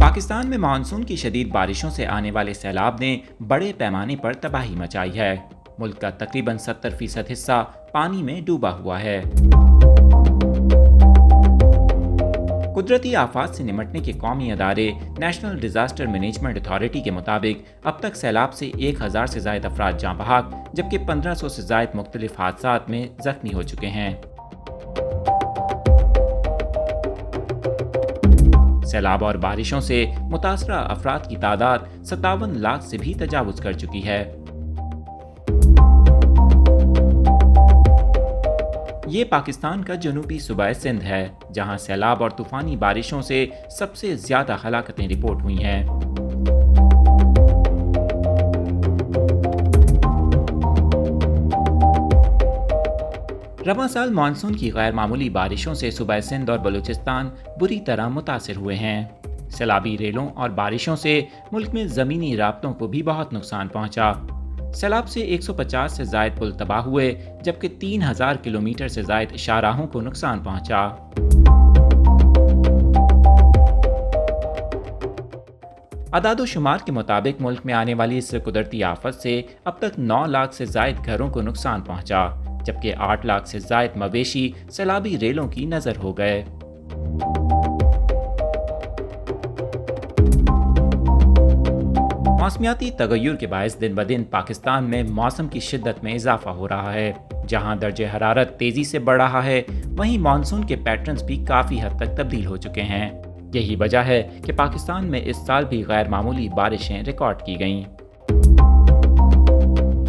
पाकिस्तान में मानसून की शदीद बारिशों से आने वाले सैलाब ने बड़े पैमाने पर तबाही मचाई है। मुल्क का तकरीबन 70% हिस्सा पानी में डूबा हुआ है। कुदरती आफात से निपटने के कौमी अदारे नेशनल डिजास्टर मैनेजमेंट अथॉरिटी के मुताबिक अब तक सैलाब से 1000 से जायद अफराद जाँ बहक, जबकि 1500 से जायद मुख्तलिफ हादसात में जख्मी हो चुके हैं। सैलाब और बारिशों से मुतासरा अफराद की तादाद 57 लाख से भी तजावुज कर चुकी है। ये पाकिस्तान का जनूबी सूबा सिंध है, जहां सैलाब और तूफानी बारिशों से सबसे ज्यादा हलाकतें रिपोर्ट हुई हैं। रवां साल मानसून की गैर मामूली बारिशों से सूबा सिंध और बलूचिस्तान बुरी तरह मुतासिर हुए हैं। सैलाबी रेलों और बारिशों से मुल्क में ज़मीनी राब्तों को भी बहुत नुकसान पहुंचा। सैलाब से 150 से जायद पुल तबाह हुए, जबकि 3000 किलोमीटर से जायद शाहराहों को नुकसान पहुंचा। अदादो शुमार के मुताबिक मुल्क में आने वाली इस कुदरती आफत से अब तक 9 लाख से जायद घरों को नुकसान पहुंचा, जबकि 8 लाख से जायद मवेशी सैलाबी रेलों की नजर हो गए। मौसमियाती तगय्युर के बायस दिन ब दिन पाकिस्तान में मौसम की शिद्दत में इजाफा हो रहा है। जहां दर्जे हरारत तेजी से बढ़ रहा है, वहीं मानसून के पैटर्न्स भी काफी हद तक तब्दील हो चुके हैं। यही वजह है कि पाकिस्तान में इस साल भी गैर मामूली बारिशें रिकॉर्ड की गईं।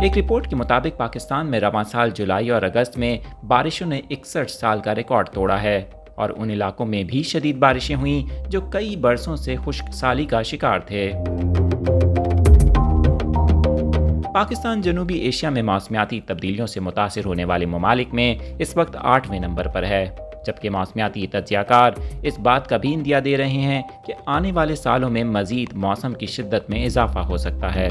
एक रिपोर्ट के मुताबिक पाकिस्तान में रवां साल जुलाई और अगस्त में बारिशों ने 61 साल का रिकॉर्ड तोड़ा है, और उन इलाकों में भी शदीद बारिशें हुईं जो कई बरसों से खुश्क साली का शिकार थे। पाकिस्तान जनूबी एशिया में मौसमियाती तब्दीलियों से मुतासिर होने वाले ममालिक में इस वक्त 8वें नंबर पर है, जबकि मौसमियाती तज्जियाकार इस बात का भी इंदिया दे रहे हैं कि आने वाले सालों में मजीद मौसम की शिद्दत में इजाफा हो सकता है।